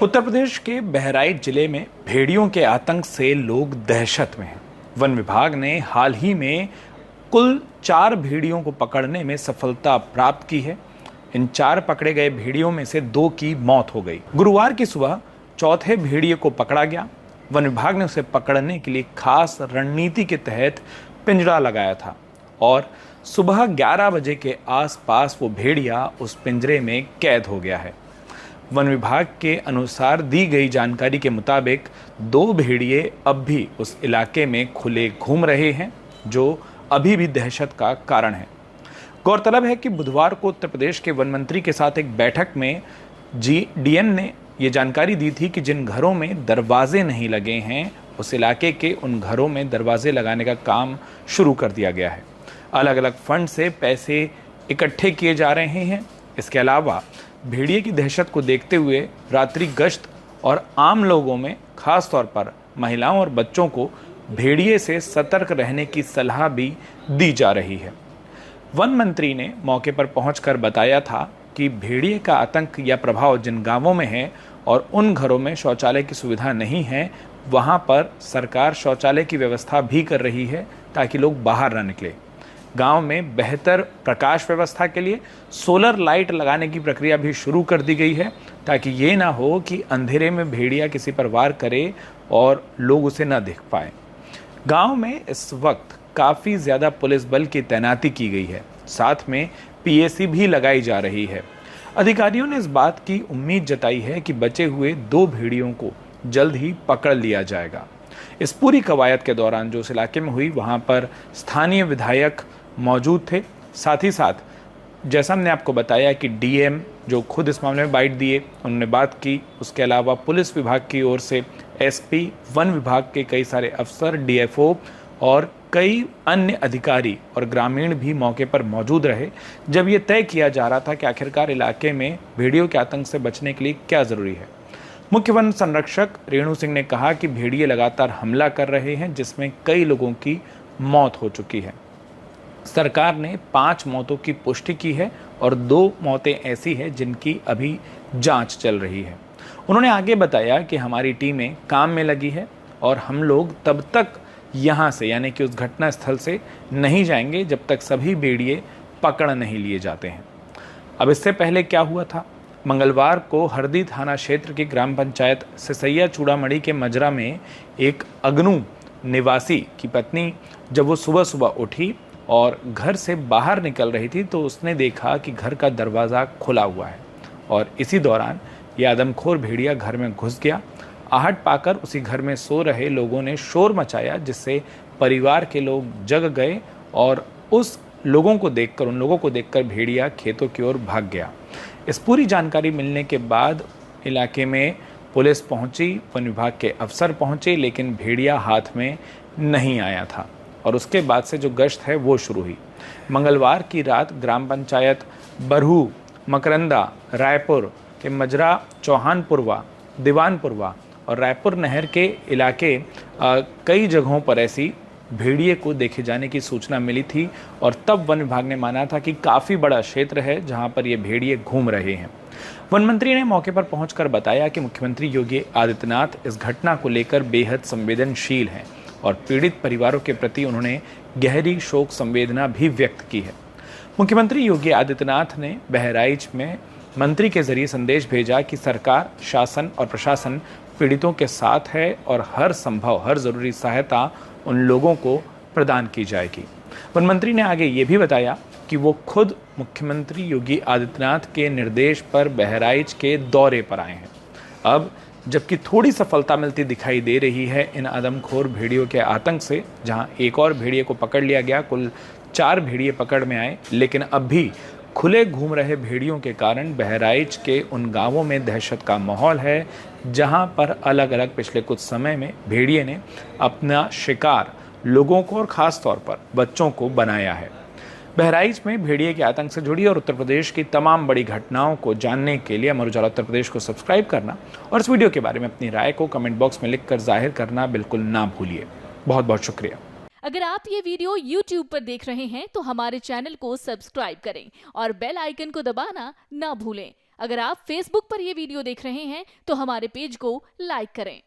उत्तर प्रदेश के बहराइच जिले में भेड़ियों के आतंक से लोग दहशत में हैं। वन विभाग ने हाल ही में कुल 4 भेड़ियों को पकड़ने में सफलता प्राप्त की है। इन 4 पकड़े गए भेड़ियों में से 2 की मौत हो गई। गुरुवार की सुबह चौथे भेड़िए को पकड़ा गया। वन विभाग ने उसे पकड़ने के लिए खास रणनीति के तहत पिंजरा लगाया था और सुबह 11 बजे के आसपास वो भेड़िया उस पिंजरे में कैद हो गया है। वन विभाग के अनुसार दी गई जानकारी के मुताबिक 2 भेड़िए अब भी उस इलाके में खुले घूम रहे हैं, जो अभी भी दहशत का कारण है। गौरतलब है कि बुधवार को उत्तर प्रदेश के वन मंत्री के साथ एक बैठक में डीएम ने ये जानकारी दी थी कि जिन घरों में दरवाजे नहीं लगे हैं, उस इलाके के उन घरों में दरवाजे लगाने का काम शुरू कर दिया गया है। अलग अलग फंड से पैसे इकट्ठे किए जा रहे हैं। इसके अलावा भेड़िए की दहशत को देखते हुए रात्रि गश्त और आम लोगों में, खास तौर पर महिलाओं और बच्चों को भेड़िए से सतर्क रहने की सलाह भी दी जा रही है। वन मंत्री ने मौके पर पहुंचकर बताया था कि भेड़िए का आतंक या प्रभाव जिन गांवों में है और उन घरों में शौचालय की सुविधा नहीं है, वहां पर सरकार शौचालय की व्यवस्था भी कर रही है ताकि लोग बाहर ना निकले। गांव में बेहतर प्रकाश व्यवस्था के लिए सोलर लाइट लगाने की प्रक्रिया भी शुरू कर दी गई है, ताकि ये ना हो कि अंधेरे में भेड़िया किसी पर वार करे और लोग उसे ना देख पाए। गांव में इस वक्त काफ़ी ज़्यादा पुलिस बल की तैनाती की गई है, साथ में पीएसी भी लगाई जा रही है। अधिकारियों ने इस बात की उम्मीद जताई है कि बचे हुए 2 भेड़ियों को जल्द ही पकड़ लिया जाएगा। इस पूरी कवायद के दौरान जो उस इलाके में हुई, वहाँ पर स्थानीय विधायक मौजूद थे। साथ ही साथ जैसा हमने आपको बताया कि डीएम जो खुद इस मामले में बाइट दिए, उन्होंने बात की। उसके अलावा पुलिस विभाग की ओर से एसपी, वन विभाग के कई सारे अफसर, डीएफओ और कई अन्य अधिकारी और ग्रामीण भी मौके पर मौजूद रहे, जब ये तय किया जा रहा था कि आखिरकार इलाके में भेड़ियों के आतंक से बचने के लिए क्या ज़रूरी है। मुख्य वन संरक्षक रेणु सिंह ने कहा कि भेड़िए लगातार हमला कर रहे हैं, जिसमें कई लोगों की मौत हो चुकी है। सरकार ने 5 मौतों की पुष्टि की है और 2 मौतें ऐसी हैं जिनकी अभी जांच चल रही है। उन्होंने आगे बताया कि हमारी टीमें काम में लगी है और हम लोग तब तक यहाँ से, यानी कि उस घटना स्थल से नहीं जाएंगे जब तक सभी भेड़िए पकड़ नहीं लिए जाते हैं। अब इससे पहले क्या हुआ था? मंगलवार को हरदी थाना क्षेत्र की ग्राम पंचायत सिसैया चूड़ामणि के मजरा में एक अगनू निवासी की पत्नी जब वो सुबह सुबह उठी और घर से बाहर निकल रही थी, तो उसने देखा कि घर का दरवाज़ा खुला हुआ है और इसी दौरान ये आदमखोर भेड़िया घर में घुस गया। आहट पाकर उसी घर में सो रहे लोगों ने शोर मचाया, जिससे परिवार के लोग जग गए और उन लोगों को देखकर भेड़िया खेतों की ओर भाग गया। इस पूरी जानकारी मिलने के बाद इलाके में पुलिस पहुंची, वन विभाग के अफसर पहुंचे, लेकिन भेड़िया हाथ में नहीं आया था और उसके बाद से जो गश्त है वो शुरू हुई। मंगलवार की रात ग्राम पंचायत बरहू, मकरंदा, रायपुर के मजरा, चौहानपुरवा, दीवानपुरवा और रायपुर नहर के इलाके कई जगहों पर ऐसी भेड़िए को देखे जाने की सूचना मिली थी और तब वन विभाग ने माना था कि काफ़ी बड़ा क्षेत्र है जहां पर ये भेड़िए घूम रहे हैं। वन मंत्री ने मौके पर पहुंचकर बताया कि मुख्यमंत्री योगी आदित्यनाथ इस घटना को लेकर बेहद संवेदनशील हैं और पीड़ित परिवारों के प्रति उन्होंने गहरी शोक संवेदना भी व्यक्त की है। मुख्यमंत्री योगी आदित्यनाथ ने बहराइच में मंत्री के जरिए संदेश भेजा कि सरकार, शासन और प्रशासन पीड़ितों के साथ है और हर संभव, हर जरूरी सहायता उन लोगों को प्रदान की जाएगी। वन मंत्री ने आगे ये भी बताया कि वो खुद मुख्यमंत्री योगी आदित्यनाथ के निर्देश पर बहराइच के दौरे पर आए हैं। अब जबकि थोड़ी सफलता मिलती दिखाई दे रही है इन आदमखोर भेड़ियों के आतंक से, जहां एक और भेड़िए को पकड़ लिया गया, कुल 4 भेड़िए पकड़ में आए, लेकिन अब भी खुले घूम रहे भेड़ियों के कारण बहराइच के उन गांवों में दहशत का माहौल है, जहां पर अलग अलग पिछले कुछ समय में भेड़िए ने अपना शिकार लोगों को और ख़ास तौर पर बच्चों को बनाया है। बहराइच में भेड़िए के आतंक से जुड़ी और उत्तर प्रदेश की तमाम बड़ी घटनाओं को जानने के लिए अमर उजाला उत्तर प्रदेश को सब्सक्राइब करना और इस वीडियो के बारे में अपनी राय को कमेंट बॉक्स में लिखकर जाहिर करना बिल्कुल ना भूलिए। बहुत बहुत शुक्रिया। अगर आप ये वीडियो YouTube पर देख रहे हैं तो हमारे चैनल को सब्सक्राइब करें और बेल आइकन को दबाना ना भूलें। अगर आप Facebook पर ये वीडियो देख रहे हैं तो हमारे पेज को लाइक करें।